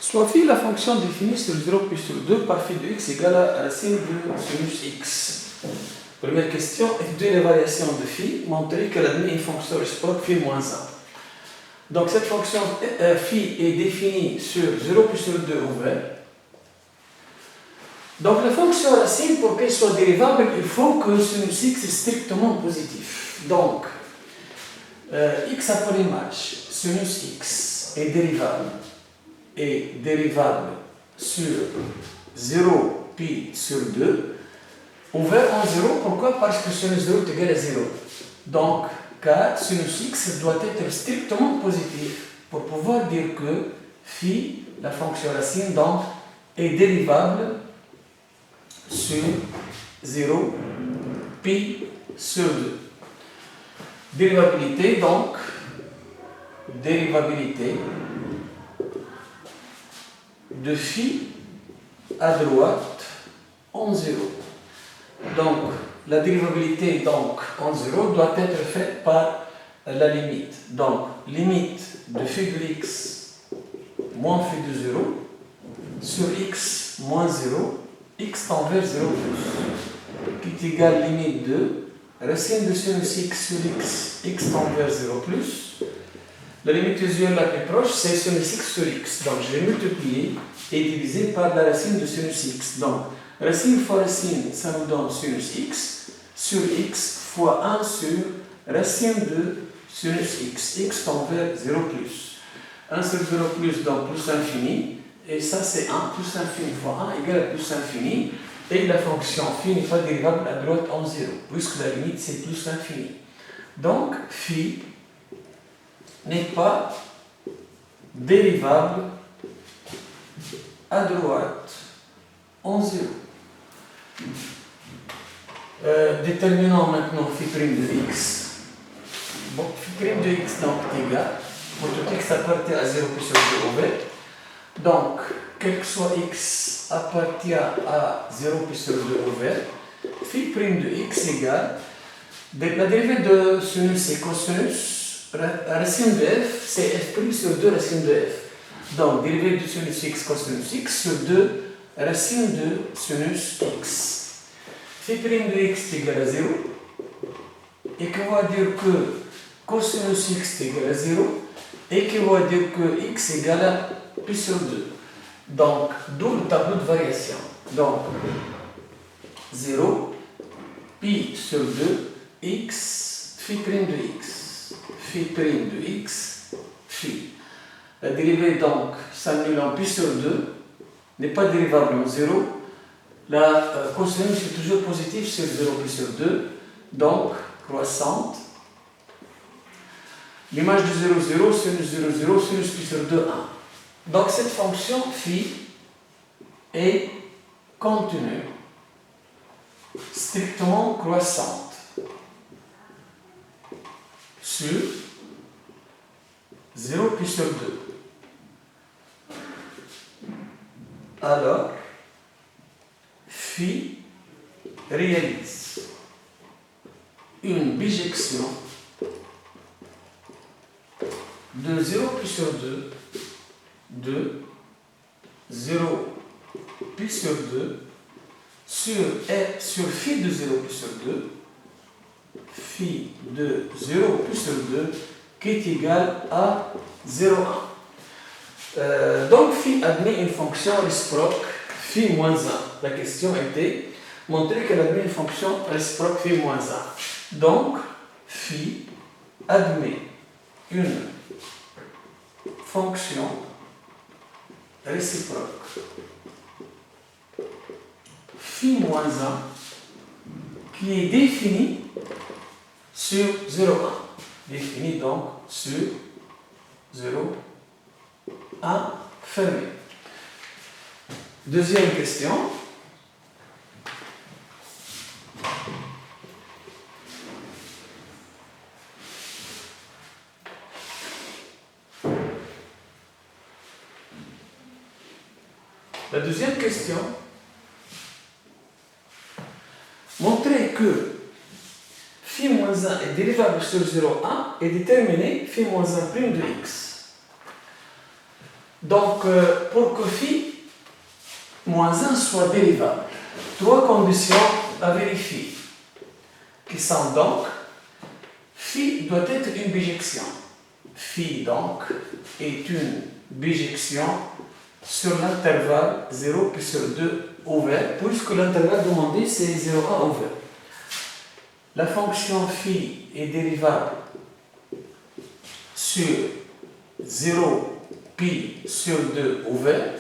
Soit phi la fonction définie sur 0 plus sur 2 par phi de x égale à racine de sinus x. Première question, étudier les variations de phi, montrer qu'elle admet une fonction réciproque phi moins 1. Donc cette fonction phi est définie sur 0 plus sur 2 ouvert. Donc la fonction racine, pour qu'elle soit dérivable, il faut que sinus x est strictement positif. Donc, x à polymarche, sinus x est dérivable sur 0 pi sur 2, ouvert en 0, pourquoi? Parce que sinus 0 est égal à 0. Donc, car sinus x doit être strictement positif pour pouvoir dire que phi, la fonction racine, donc, est dérivable sur 0 pi sur 2. Dérivabilité, donc, dérivabilité de phi à droite en 0. Donc, la dérivabilité donc, en 0 doit être faite par la limite. Donc, limite de phi de x moins phi de 0 sur x moins 0, x tend vers 0 plus, qui est égal limite de racine de sinus x sur x, x tend vers 0 plus. La limite usuelle la plus proche, c'est sinus x sur x. Donc, je vais multiplier et diviser par la racine de sinus x. Donc, racine fois racine, ça nous donne sinus x sur x fois 1 sur racine de sinus x. X tend vers 0 plus. 1 sur 0 plus, donc plus infini. Et ça, c'est 1 plus infini fois 1 égale à plus infini. Et la fonction phi n'est pas dérivable à droite en 0, puisque la limite, c'est plus infini. Donc, phi n'est pas dérivable à droite en 0. Déterminons maintenant phi' de x. Bon, phi' de x donc est égal, pour tout x appartient à 0 plus sur 2 ouvert. Donc, quel que soit x appartient à 0 plus sur 2 ouvert, phi' de x égale la dérivée de sinus et cosinus. Racine de f, c'est f' sur 2 racine de f. Donc, dérivée de sinus x cosinus x sur 2 racine de sinus x. Phi' de x est égal à 0. Et qu'on va dire que cosinus x est égal à 0. Et qu'on va dire que x est égal à pi sur 2. Donc, d'où le tableau de variation. Donc, 0, pi sur 2, x, phi' de x. Phi' de x, phi. La dérivée donc s'annule en pi sur 2, n'est pas dérivable en 0. La cosinus est toujours positive sur 0 pi sur 2, donc croissante. L'image de 0, 0, sinus 0, 0, sinus pi sur 2, 1. Donc cette fonction phi est continue, strictement croissante sur 0 pi sur 2. Alors, phi réalise une bijection de 0 pi sur 2 de 0 pi sur 2 sur phi de 0 pi sur 2, phi de 0 pi sur 2 qui est égal à 0,1. Donc phi admet une fonction réciproque phi moins 1. La question était montrer qu'elle admet une fonction réciproque phi moins 1. Donc phi admet une fonction réciproque phi moins 1 qui est définie sur 0,1. Définie donc sur 0, 1 fermé. Deuxième question. La deuxième question. Montrer que phi moins 1 est dérivable sur 0,1 et déterminer phi moins 1' de x. Donc, pour que phi moins 1 soit dérivable, trois conditions à vérifier, qui sont donc, phi doit être une bijection. Phi, donc, est une bijection sur l'intervalle 0 puis sur 2 ouvert, puisque l'intervalle demandé, c'est 0,1 ouvert. La fonction phi est dérivable sur 0 pi sur 2 ouvert,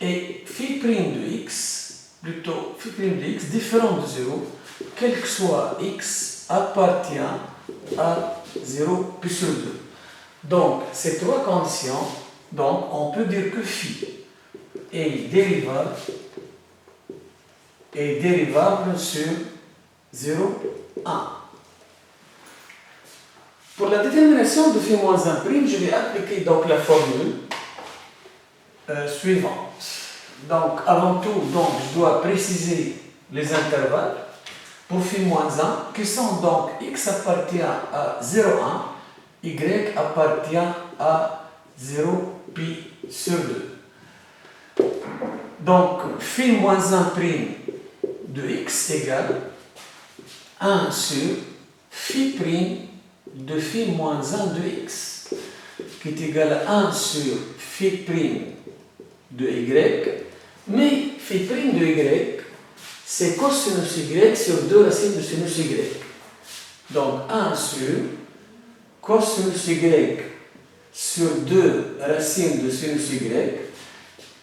et phi' de x, plutôt phi' de x différent de 0, quel que soit x, appartient à 0 pi sur 2. Donc, ces trois conditions, donc, on peut dire que phi est dérivable sur 0, 1. Pour la détermination de phi moins 1', je vais appliquer donc la formule suivante. Donc, avant tout, donc, je dois préciser les intervalles pour phi moins 1, qui sont donc x appartient à 0,1, y appartient à 0 pi sur 2. Donc, phi moins 1' de x égale 1 sur phi' de phi moins 1 de x, qui est égal à 1 sur phi' de y, mais phi' de y, c'est cosinus y sur 2 racines de sinus y. Donc 1 sur cosinus y sur 2 racines de sinus y,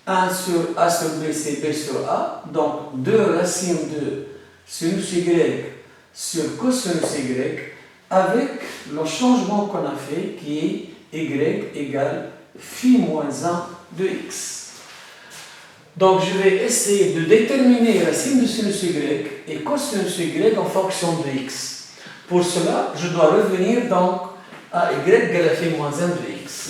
1 sur a sur b, c'est b sur a, donc 2 racines de sinus y sur cosinus y, avec le changement qu'on a fait qui est y égale phi moins 1 de x. Donc je vais essayer de déterminer racine de sinus y et cosinus y en fonction de x. Pour cela, je dois revenir donc à y égale à phi moins 1 de x.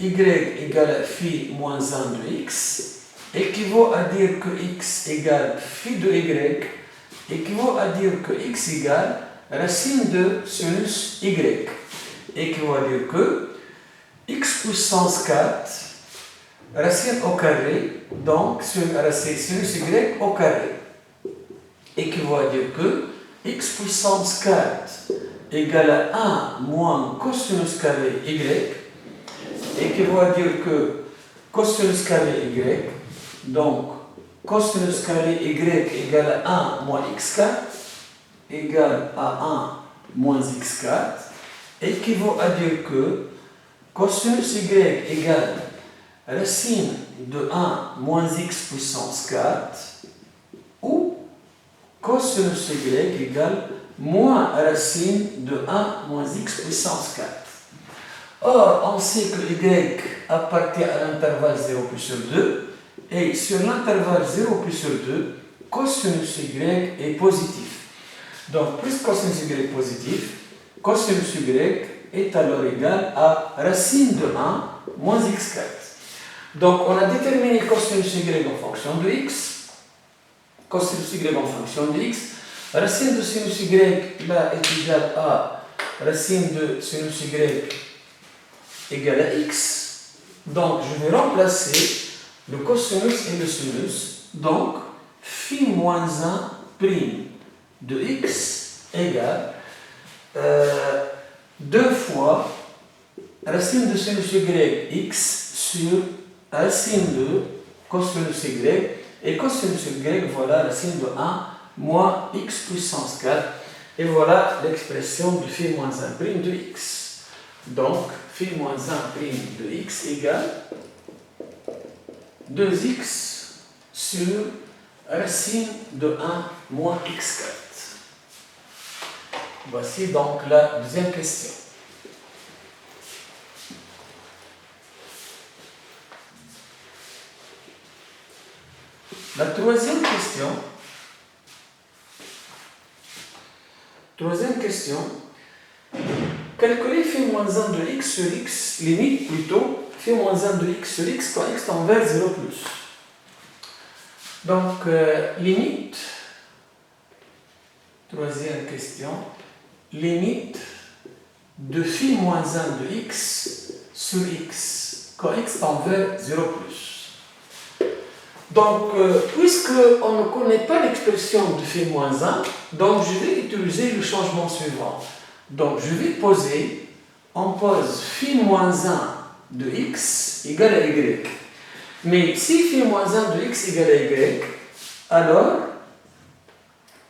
Y égale à phi moins 1 de x équivaut à dire que x égale phi de y, équivaut à dire que x égale racine de sinus y, équivaut à dire que x puissance 4 racine au carré, donc sur racine sinus y au carré, équivaut à dire que x puissance 4 égale à 1 moins cosinus carré y, équivaut à dire que cosinus carré y, donc cosinus carré y égale à 1 moins x4 égale à 1 moins x4, équivaut à dire que cosinus y égale racine de 1 moins x puissance 4 ou cosinus y égale moins racine de 1 moins x puissance 4. Or, on sait que y appartient à l'intervalle 0 plus sur 2 et sur l'intervalle 0 plus sur 2, cosinus y est positif. Donc, plus cosinus y est positif, cosinus y est alors égal à racine de 1 moins x4. Donc, on a déterminé cosinus y en fonction de x, cosinus y en fonction de x, racine de sinus y là est égal à racine de sinus y égale à x. Donc, je vais remplacer le cosinus et le sinus. Donc, phi moins 1 prime de x égale 2 fois racine de sinus y x sur racine de cosinus y, et cosinus y, voilà racine de 1 moins x puissance 4, et voilà l'expression de phi moins 1 prime de x. Donc, phi moins 1 prime de x égale 2x sur racine de 1 moins x4. Voici donc la deuxième question. La troisième question, calculer phi moins 1 de x sur x, limite plutôt phi moins 1 de x sur x quand x tend vers 0 plus. Donc, limite, troisième question, limite de phi moins 1 de x sur x quand x tend vers 0 plus. Donc, puisqu'on ne connaît pas l'expression de phi moins 1, donc je vais utiliser le changement suivant. Donc, je vais poser, on pose phi moins 1 de x égale à y. Mais si phi moins 1 de x égale à y, alors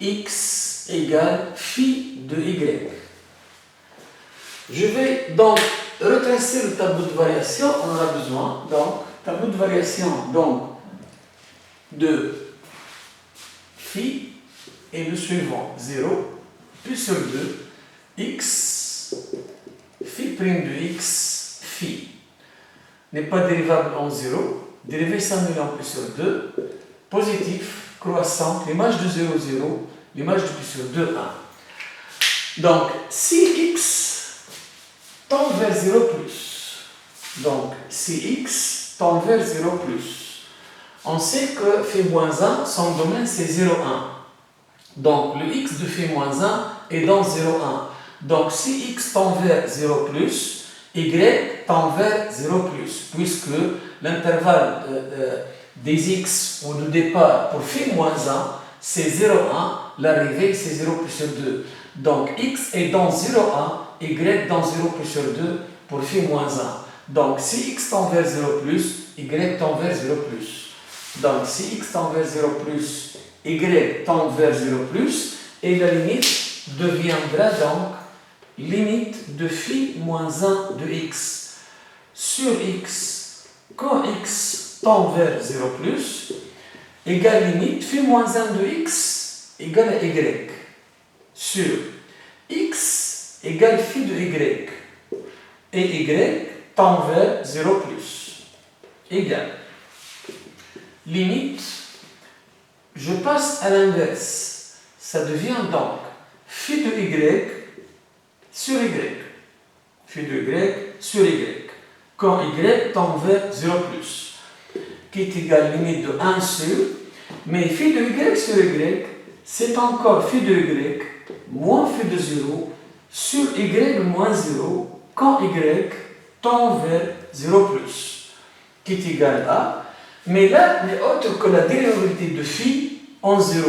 x égale phi de y. Je vais donc retracer le tableau de variation, on en a besoin. Donc, tableau de variation donc, de phi est le suivant, 0, puis sur 2, x, phi prime de x, phi, n'est pas dérivable en 0, dérivé s'annule en plus sur 2, positif, croissant, l'image de 0, 0, l'image de plus sur 2, 1. Donc, si x tend vers 0 plus, donc si x tend vers 0 plus, on sait que phi moins 1, son domaine c'est 0, 1. Donc, le x de phi moins 1 est dans 0, 1. Donc, si x tend vers 0 plus, y tend vers 0 plus, puisque l'intervalle des x ou de départ pour phi moins 1, c'est 0, 1, l'arrivée c'est 0 plus sur 2. Donc, x est dans 0, 1, y dans 0 plus sur 2 pour phi moins 1. Donc, si x tend vers 0 plus, y tend vers 0 plus. Donc, si x tend vers 0 plus, y tend vers 0 plus, et la limite deviendra donc limite de phi moins 1 de x sur x quand x tend vers 0 plus égale limite phi moins 1 de x égale à y sur x égale phi de y et y tend vers 0 plus égale limite, je passe à l'inverse, ça devient donc phi de y sur y, phi de y sur y, quand y tend vers 0 plus, qui est égal limite de 1 sur, mais phi de y sur y, c'est encore phi de y moins phi de 0 sur y moins 0, quand y tend vers 0 plus, qui est égal à, mais là n'est autre que la dérivabilité de phi en 0.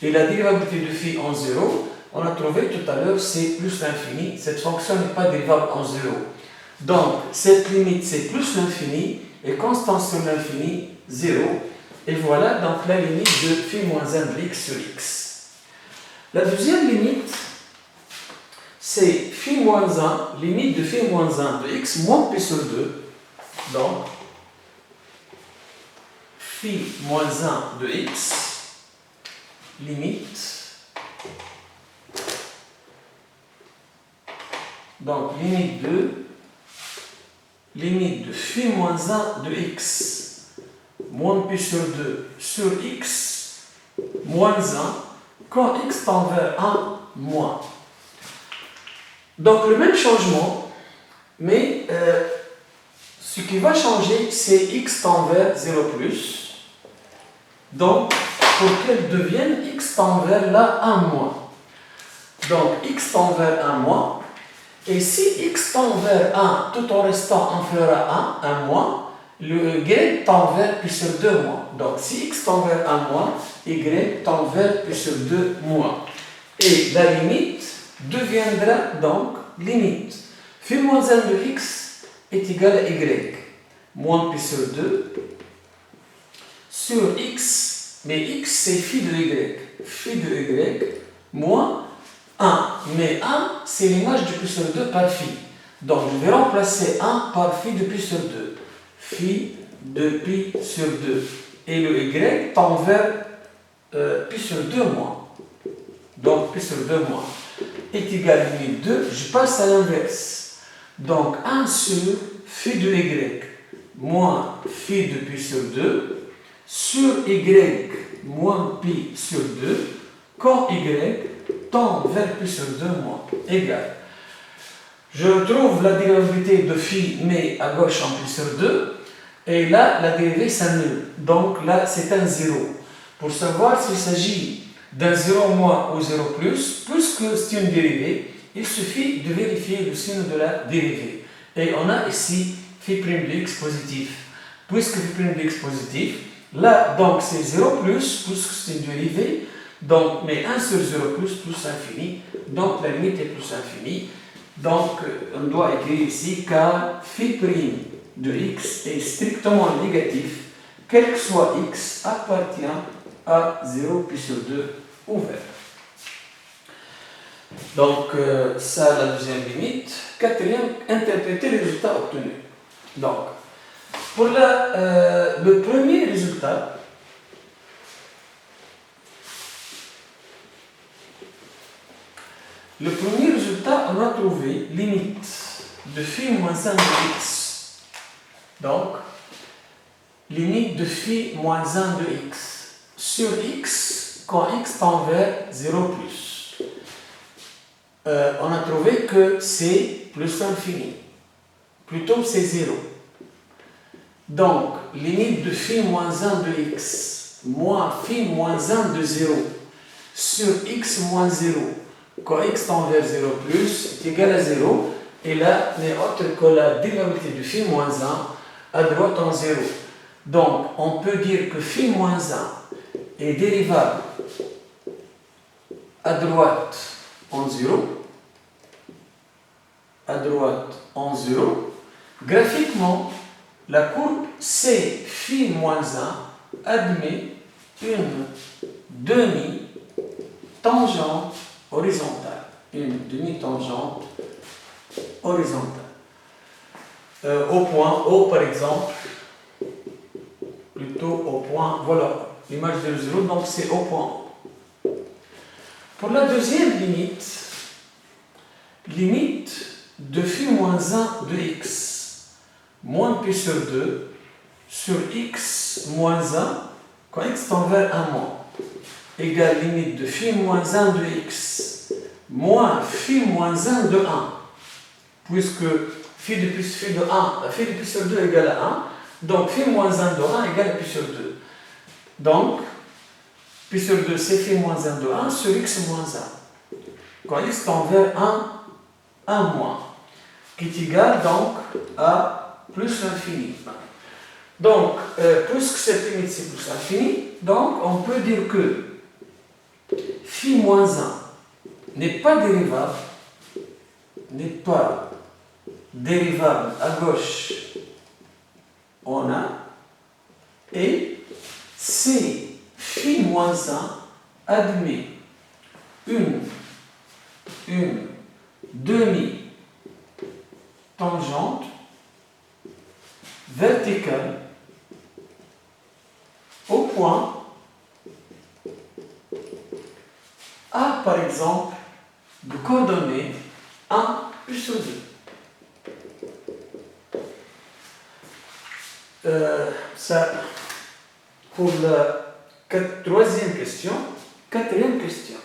Et la dérivabilité de phi en 0, on a trouvé tout à l'heure, c'est plus l'infini. Cette fonction n'est pas dérivable en 0. Donc, cette limite, c'est plus l'infini, et constante sur l'infini, 0. Et voilà donc la limite de phi moins 1 de x sur x. La deuxième limite, c'est phi moins 1, limite de phi moins 1 de x moins pi sur 2. Donc, phi moins 1 de x, limite, donc limite de phi moins 1 de x, moins pi sur 2 sur x, moins 1, quand x tend vers 1, moins. Donc le même changement, mais ce qui va changer, c'est x tend vers 0 plus. Donc, pour qu'elle devienne x tend vers là 1 moins. Donc, x tend vers 1 moins. Et si x tend vers 1 tout en restant inférieur à 1, 1 moins, le y tend vers pi sur 2 moins. Donc, si x tend vers 1 moins, y tend vers pi sur 2 moins. Et la limite deviendra donc limite. Phi moins 1 de x est égal à y. Moins pi sur 2 sur x, mais x c'est phi de y, moins 1, mais 1 c'est l'image de pi sur 2 par phi, donc je vais remplacer 1 par phi de pi sur 2, phi de pi sur 2, et le y tend vers pi sur 2 moins, donc pi sur 2 moins, est égal à limite 2, je passe à l'inverse, donc 1 sur phi de y, moins phi de pi sur 2, sur y moins pi sur 2, quand y tend vers pi sur 2 moins, égal. Je retrouve la dérivabilité de phi, mais à gauche en pi sur 2, et là, la dérivée s'annule. Donc là, c'est un 0. Pour savoir s'il s'agit d'un 0 moins ou 0 plus, puisque c'est une dérivée, il suffit de vérifier le signe de la dérivée. Et on a ici phi' de x positif. Puisque phi' de x positif, là, donc c'est 0 plus, puisque c'est une dérivée, donc, mais 1 sur 0 plus infini, donc la limite est plus infinie. Donc, on doit écrire ici car phi' de x est strictement négatif, quel que soit x appartient à 0 pi sur 2 ouvert. Donc, ça, la deuxième limite. Quatrième, interpréter les résultats obtenus. Donc, pour le premier résultat, on a trouvé limite de phi moins 1 de x. Donc, limite de phi moins 1 de x sur x quand x tend vers 0 plus. On a trouvé que c'est plus infini. Plutôt c'est 0. Donc, limite de phi moins 1 de x moins phi moins 1 de 0 sur x moins 0 quand x tend vers 0 plus est égal à 0. Et là, n'est autre que la dérivabilité de phi moins 1 à droite en 0. Donc, on peut dire que phi moins 1 est dérivable à droite en 0. À droite en 0. Graphiquement, la courbe C phi moins 1 admet une demi-tangente horizontale. Une demi-tangente horizontale. Au point O, par exemple, plutôt au point, voilà, l'image de 0, donc c'est au point O. Pour la deuxième limite de phi moins 1 de x moins pi sur 2 sur x moins 1 quand x tend vers 1 moins égale limite de phi moins 1 de x moins phi moins 1 de 1, puisque phi de pi sur 2 égale à 1, donc phi moins 1 de 1 égale à pi sur 2. Donc, pi sur 2 c'est phi moins 1 de 1 sur x moins 1. Quand x tend vers 1 moins, qui est égal donc à plus l'infini. Donc, puisque cette limite c'est plus l'infini, donc on peut dire que phi moins 1 n'est pas dérivable à gauche en 1, et C phi moins 1 admet une demi-tangente verticale au point A, par exemple, de coordonnées 1 pi sur 2. Ça, pour la troisième question. Quatrième question.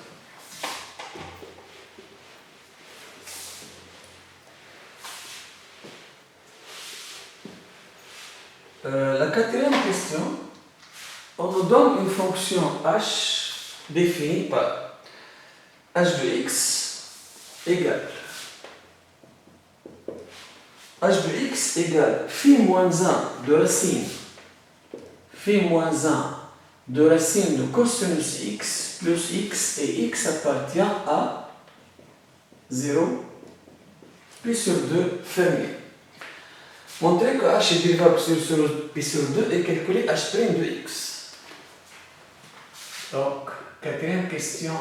La quatrième question, on nous donne une fonction h définie par h de x égale phi moins 1 de racine de cosinus x plus x, et x appartient à 0 pi sur 2 fermé. Montrer que h est dérivable sur pi sur 2 et calculer h' de x. Donc, quatrième question,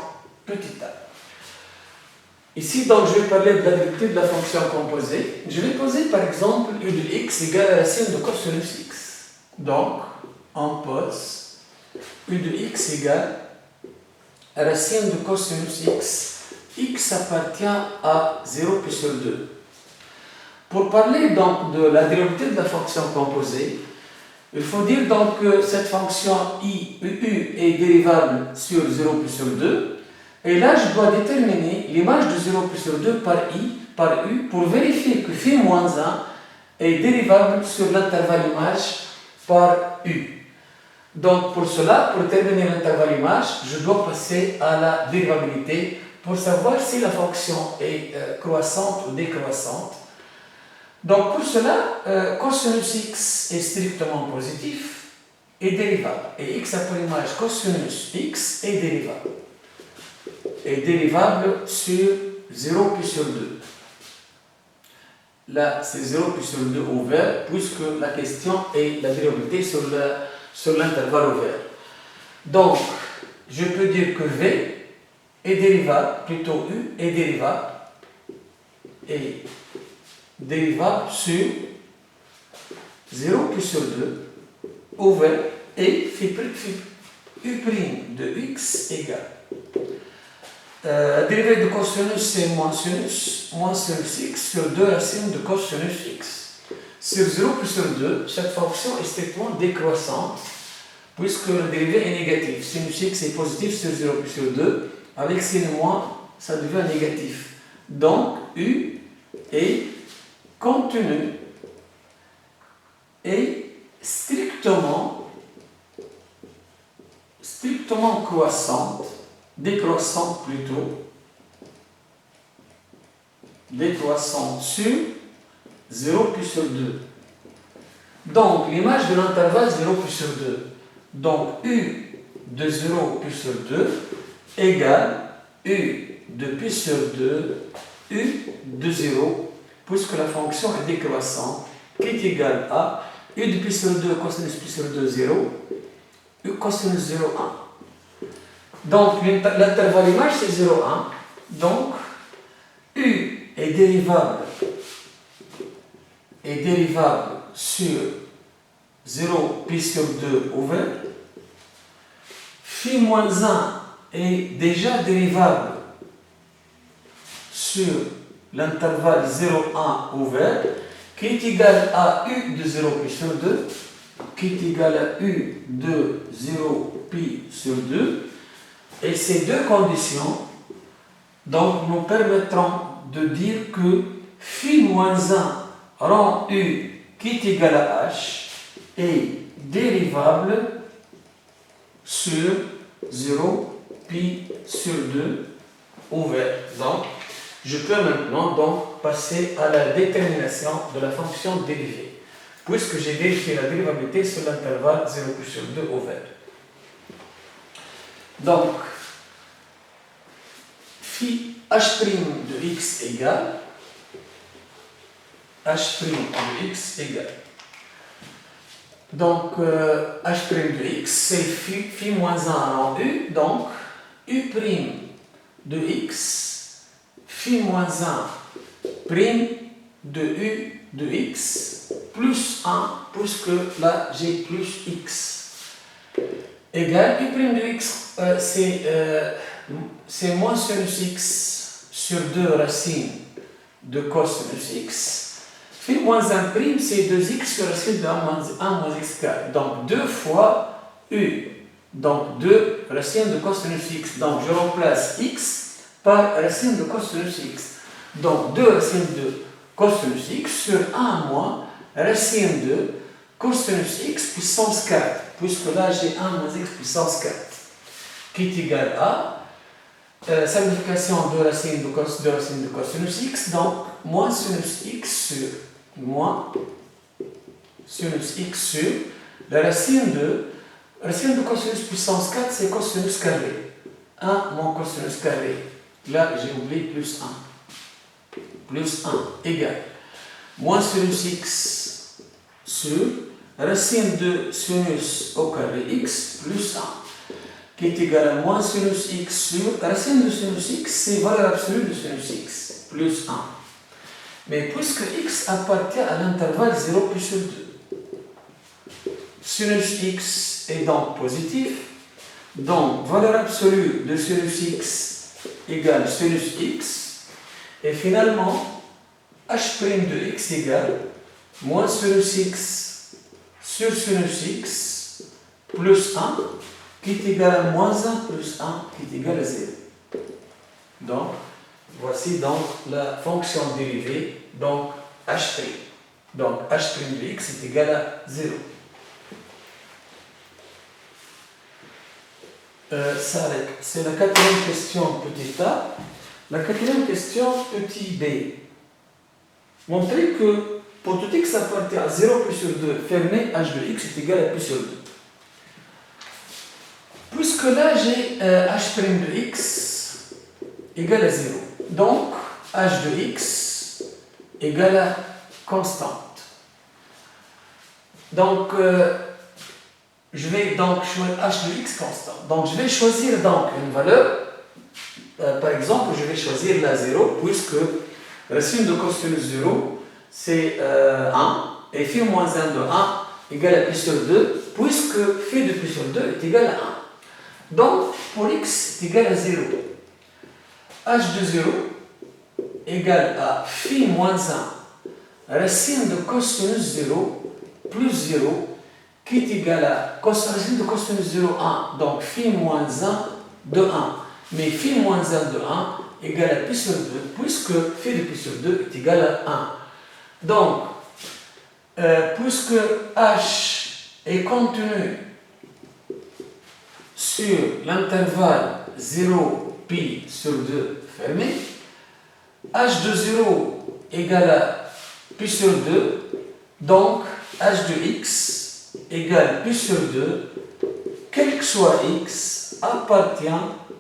petit a. Ici, donc, je vais parler de la dérivée de la fonction composée. Je vais poser par exemple u de x égale à la racine de cosinus x. Donc, on pose u de x égale à la racine de cosinus x. X appartient à 0 pi sur 2. Pour parler donc de la dérivée de la fonction composée, il faut dire donc que cette fonction u est dérivable sur 0 pi sur 2. Et là, je dois déterminer l'image de 0 pi sur 2 par u pour vérifier que phi moins 1 est dérivable sur l'intervalle image par u. Donc pour cela, pour déterminer l'intervalle image, je dois passer à la dérivabilité pour savoir si la fonction est croissante ou décroissante. Donc pour cela, cosinus x est strictement positif et dérivable. Et x a pour image cosinus x est dérivable. Et dérivable sur 0 puis sur 2. Là, c'est 0 puis sur 2 ouvert, puisque la question est la dérivabilité sur l'intervalle ouvert. Donc, je peux dire que V est dérivable, plutôt U est dérivable sur 0 puis sur 2 ouvert et U' de x égale. La dérivée de cosinus, c'est moins sinus x sur 2 racines de cosinus x. Sur 0 plus sur 2, cette fonction est strictement décroissante, puisque la dérivée est négative. Sinus x est positif sur 0 plus sur 2, avec sin moins, ça devient négatif. Donc, U est continu et strictement croissante, décroissante plutôt, décroissante sur 0 plus sur 2. Donc, l'image de l'intervalle 0 plus sur 2. Donc, U de 0 plus sur 2 égale U de pi sur 2, U de 0, puisque la fonction est décroissante, qui est égale à U de pi sur 2, cosinus pi sur 2, 0, U cosinus 0, 1. Donc, l'intervalle image, c'est 0, 1. Donc, U est dérivable sur 0 pi sur 2 ouvert. Phi moins 1 est déjà dérivable sur l'intervalle 0, 1 ouvert, qui est égal à U de 0 pi sur 2, qui est égal à U de 0 pi sur 2. Et ces deux conditions donc, nous permettront de dire que phi moins 1 rend U qui est égal à H est dérivable sur 0 pi sur 2 ouvert. Donc, je peux maintenant donc passer à la détermination de la fonction dérivée, puisque j'ai vérifié la dérivabilité sur l'intervalle 0 pi sur 2 ouvert. Donc, phi h' de x égale h' de x égale. Donc, h' de x, c'est phi moins 1 en u, donc u' de x, phi moins 1 prime de u de x, plus 1, puisque là j'ai plus x, égale u' de x, c'est moins sinus x sur 2 racines de cosinus x. Phi moins 1 prime, c'est 2x sur racine de 1 moins x carré. Donc 2 fois u. Donc 2 racines de cosinus x. Donc je remplace x par racine de cosinus x. Donc 2 racines de cosinus x sur 1 moins racine de cosinus x puissance 4. Puisque là j'ai 1 moins x puissance 4. Qui est égal à simplification de racine de cosinus x, donc moins sinus x sur la racine de cosinus puissance 4, c'est cosinus carré. 1 moins cosinus carré. Là, j'ai oublié plus 1. Plus 1 égale moins sinus x sur racine de sinus au carré x plus 1. Qui est égal à moins sinus x sur racine de sinus x, c'est valeur absolue de sinus x, plus 1. Mais puisque x appartient à l'intervalle 0 plus sur 2, sinus x est donc positif, donc valeur absolue de sinus x égale sinus x, et finalement, h' de x égale moins sinus x sur sinus x plus 1, qui est égal à moins 1 plus 1, qui est égal à 0. Donc, voici donc la fonction dérivée, donc h'. Donc, h' de x est égal à 0. C'est la quatrième question, petit a. La quatrième question, petit b. Montrer que pour tout x appartient à 0 pi sur 2 fermé, h de x est égal à pi sur 2. Puisque là j'ai h' de x égale à 0. Donc h de x égale à constante. Donc je vais donc choisir h de x constante. Donc je vais choisir donc une valeur. Par exemple, je vais choisir la 0 puisque racine de cosinus 0 c'est 1 et phi moins 1 de 1 égale à pi sur 2 puisque phi de pi sur 2 est égal à 1. Donc pour x est égal à 0. h de 0 égale à phi moins 1 racine de cosinus 0 plus 0 qui est égal à racine de cosinus 0 1. Donc phi moins 1 de 1. Mais phi moins 1 de 1 égale à pi sur 2, puisque phi de pi sur 2 est égal à 1. Donc, puisque h est contenu sur l'intervalle 0 pi sur 2 fermé, h de 0 égale à pi sur 2, donc h de x égale pi sur 2, quel que soit x, appartient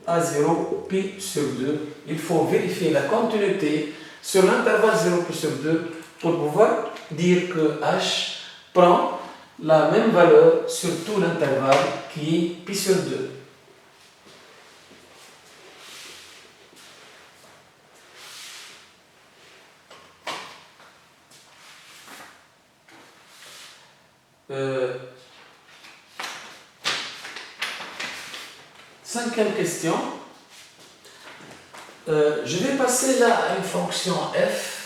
à 0 pi sur 2. Il faut vérifier la continuité sur l'intervalle 0 pi sur 2 pour pouvoir dire que h prend la même valeur sur tout l'intervalle qui est pi sur 2. Cinquième question. Je vais passer là à une fonction f.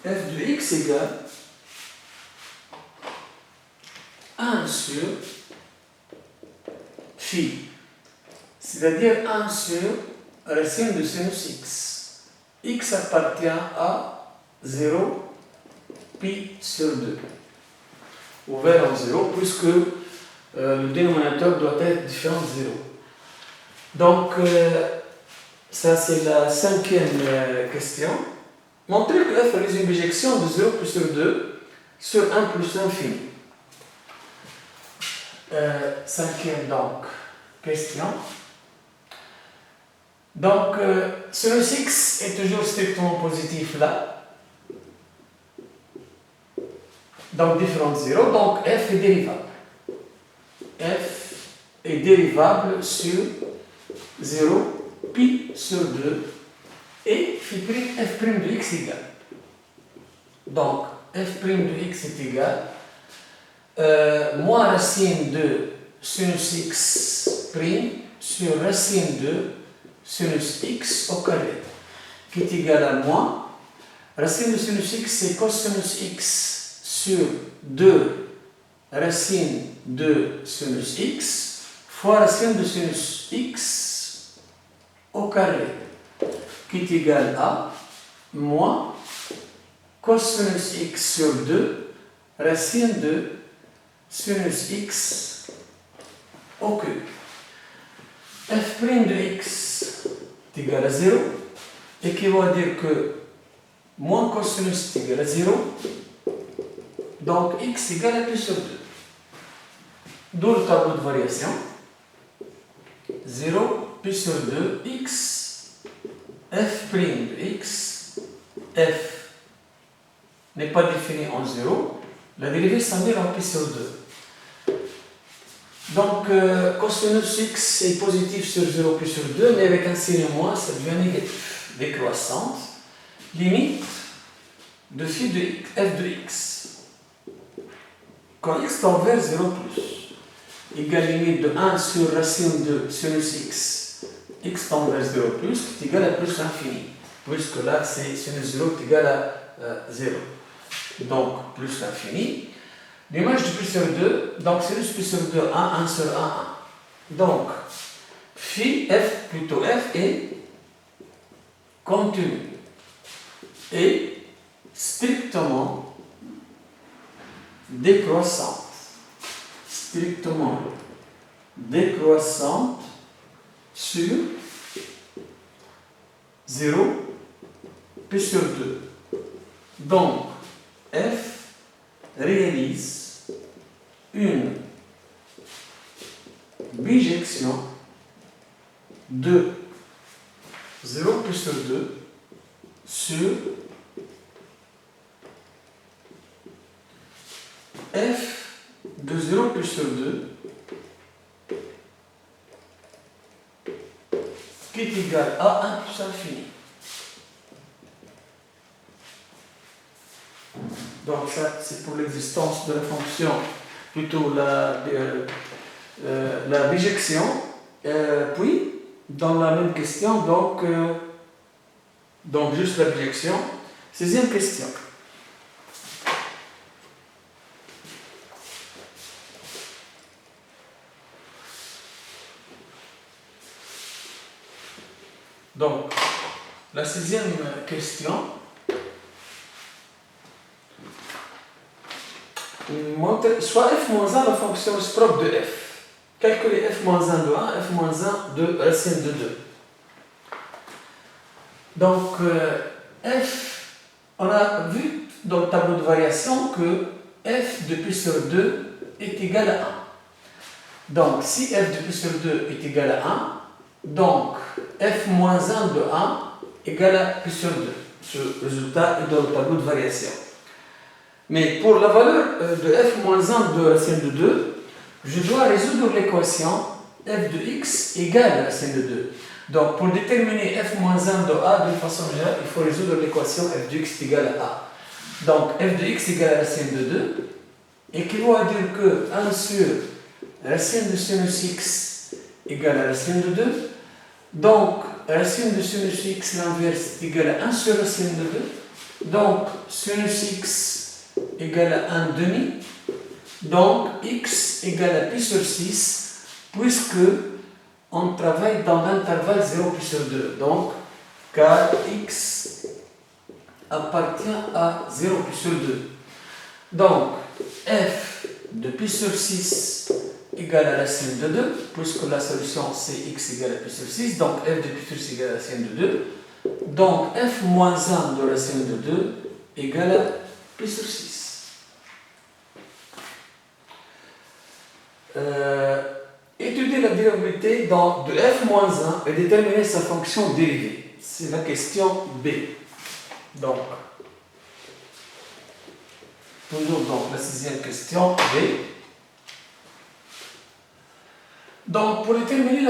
F de x égale 1 sur phi, c'est-à-dire 1 sur racine de sinus x. X appartient à 0 pi sur 2, ouvert en 0, puisque le dénominateur doit être différent de 0. Donc, ça c'est la cinquième question. Montrer que f est une bijection de 0 pi sur 2 sur 1 plus infini. Cinquième donc question. Donc, sinus x est toujours strictement positif là. Donc, différent de 0. Donc, f est dérivable. F est dérivable sur 0 pi sur 2 et f' de x égale. Donc, f' de x est égal moins racine de sinus x' sur racine de sinus x au carré, qui est égal à moins racine de sinus x, c'est cosinus x sur 2 racine de sinus x fois racine de sinus x au carré, qui est égal à moins cosinus x sur 2 racine de sinus x au cube. F' de x est égal à 0, et qui va dire que moins cosinus est égal à 0, donc x égale à pi sur 2. D'où le tableau de variation. 0 pi sur 2 x, f' de x, f n'est pas défini en 0, la dérivée s'annule en pi sur 2. Donc, cosinus x est positif sur 0 pi sur 2, mais avec un signe moins, ça devient négatif, décroissante. Limite de phi de f de x. Quand x tend vers 0 plus, égale limite de 1 sur racine de sinus x, x tend vers 0 plus, qui est égal à plus l'infini, puisque là, c'est sinus 0 est égal à 0. Donc, plus l'infini. L'image de pi sur 2, donc sinus pi sur 2, 1 sur 1, 1. Donc, phi, f, plutôt f est continu et strictement décroissante. Strictement décroissante sur 0 P sur 2. Donc, F réalise une bijection de 0 P sur 2 sur F de 0 P sur 2 qui est égal à 1 plus infini. Donc ça, c'est pour l'existence de la fonction, plutôt la bijection. Puis, dans la même question, donc juste la bijection. 6e question. Donc, la 6e question montre soit f moins 1 la fonction réciproque de f. Calculez f moins 1 de 1, f moins 1 de racine de 2. Donc, f, on a vu dans le tableau de variation que f de pi sur 2 est égal à 1. Donc, si f de pi sur 2 est égal à 1, donc f moins 1 de 1 égale à pi sur 2. Ce résultat est dans le tableau de variation. Mais pour la valeur de f moins 1 de racine de 2, je dois résoudre l'équation f de x égale à racine de 2. Donc pour déterminer f moins 1 de a d'une façon générale, il faut résoudre l'équation f de x égale à a. Donc f de x égale à racine de 2 équivaut à dire que 1 sur racine de sinus x égale à racine de 2. Donc racine de sinus x, l'inverse, est égal à 1 sur racine de 2. Donc sinus x égale à 1 demi. Donc x égale à pi sur 6, puisque on travaille dans l'intervalle 0 pi sur 2. Donc car x appartient à 0 pi sur 2. Donc f de pi sur 6 égale à racine de 2, puisque la solution c'est x égale à pi sur 6, donc f de pi sur 6 égale à racine de 2. Donc f moins 1 de racine de 2 égale à pi sur 6. Étudier la dérivabilité de f moins 1 et déterminer sa fonction dérivée. C'est la question B. Donc, toujours donc la 6e question B. Donc, pour étudier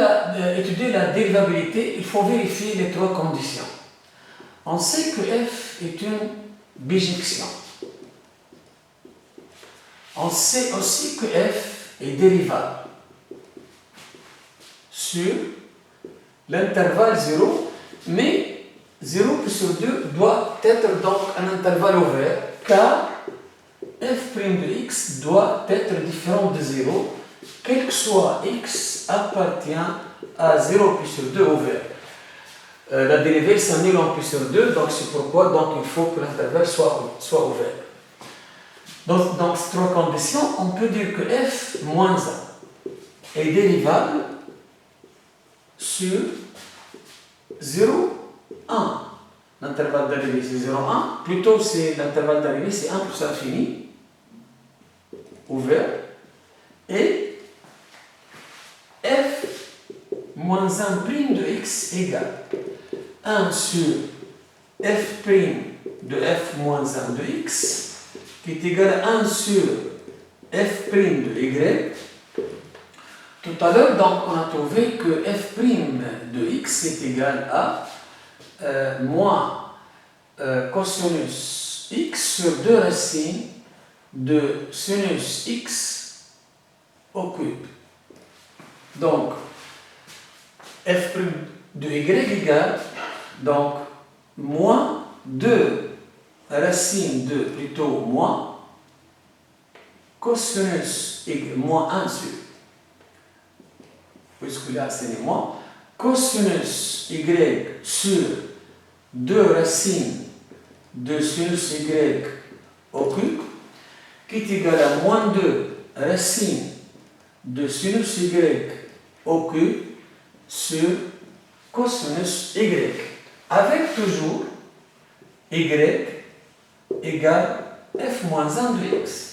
la dérivabilité, il faut vérifier les 3 conditions. On sait que f est une bijection. On sait aussi que f est dérivable sur l'intervalle 0, mais 0 pi sur 2 doit être donc un intervalle ouvert, car f' de x doit être différent de 0, quel que soit x appartient à 0 pi sur 2 ouvert. La dérivée s'annule en pi sur 2, donc c'est pourquoi donc, il faut que l'intervalle soit ouvert. Donc, dans ces 3 conditions, on peut dire que f moins 1 est dérivable sur 0, 1. L'intervalle d'arrivée c'est 0, 1. Plutôt, l'intervalle d'arrivée c'est 1 plus infini, ouvert. Et f moins 1' de x égale 1 sur f' de f moins 1 de x, qui est égal à 1 sur f' de y. Tout à l'heure, donc, on a trouvé que f' de x est égal à moins cosinus x sur 2 racines de sinus x au cube. Donc, f' de y égale donc moins 2 racine de plutôt moins cosinus moins 1 sur, puisque là c'est moins, cosinus y sur 2 racines de sinus y au cube, qui est égal à moins 2 racines de sinus y au cube sur cosinus y, avec toujours y égale f moins 1 de x.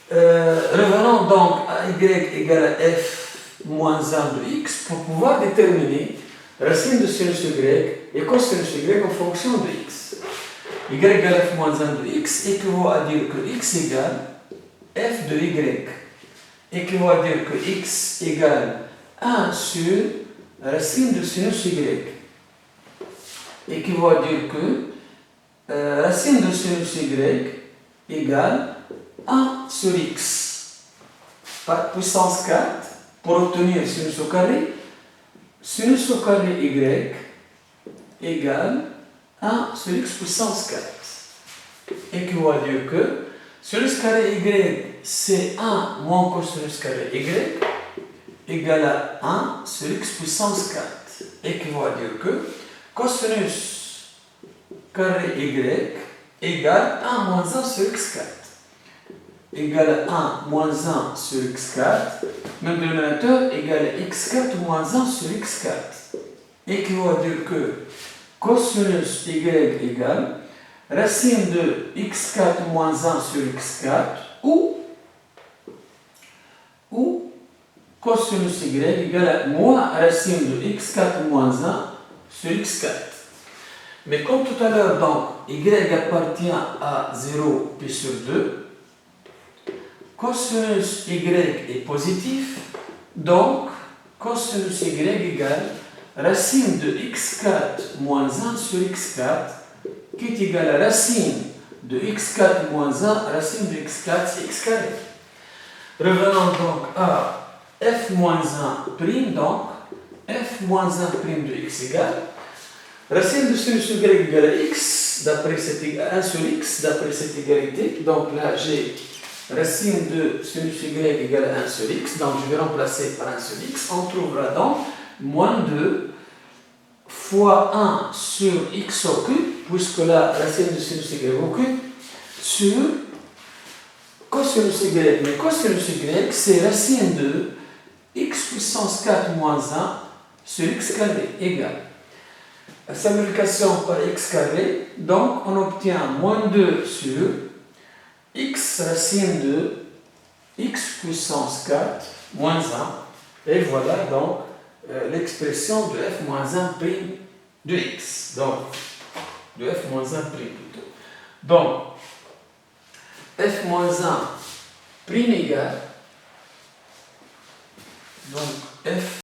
Revenons donc à y égale à f moins 1 de x pour pouvoir déterminer racine de sinus y et cosinus y en fonction de x. Y égale f moins 1 de x équivaut à dire que x égale f de y. Équivaut à dire que x égale 1 sur racine de sinus y. Équivaut à dire que racine de sinus y égale 1 sur x par puissance 4 pour obtenir sinus au carré. Sinus au carré y égale 1 sur x puissance 4. Équivaut à dire que sinus carré y c'est 1 moins cosinus carré y égale à 1 sur x puissance 4. Équivaut à dire que cosinus carré y égale 1 moins 1 sur x4 égale à 1 moins 1 sur x4, même dénominateur égale à x4 moins 1 sur x4. Équivaut à dire que cosinus y égale racine de x4 moins 1 sur x4 ou cosinus y égale à moins racine de x4 moins 1 sur x4. Mais comme tout à l'heure, donc, y appartient à 0 pi sur 2, cosinus y est positif, donc cosinus y égale racine de x4 moins 1 sur x4, qui est égal à racine de x4 moins 1, racine de x4, c'est x carré. Revenons donc à f moins 1 prime, donc f moins 1 prime de x égale racine de sinus y égale à x, d'après cette 1 sur x, d'après cette égalité. Donc là, j'ai racine de sinus y égale à 1 sur x, donc je vais remplacer par 1 sur x. On trouvera donc moins 2 fois 1 sur x au cube, puisque la racine de sinus y au cube, sur cosinus y. Mais cosinus y, c'est racine de x puissance 4 moins 1 sur x carré égale la simplification par x carré, donc on obtient moins 2 sur x racine de x puissance 4 moins 1, et voilà donc l'expression de f moins 1 prime de x, donc de f moins 1 prime plutôt. Donc f moins 1 prime égale donc f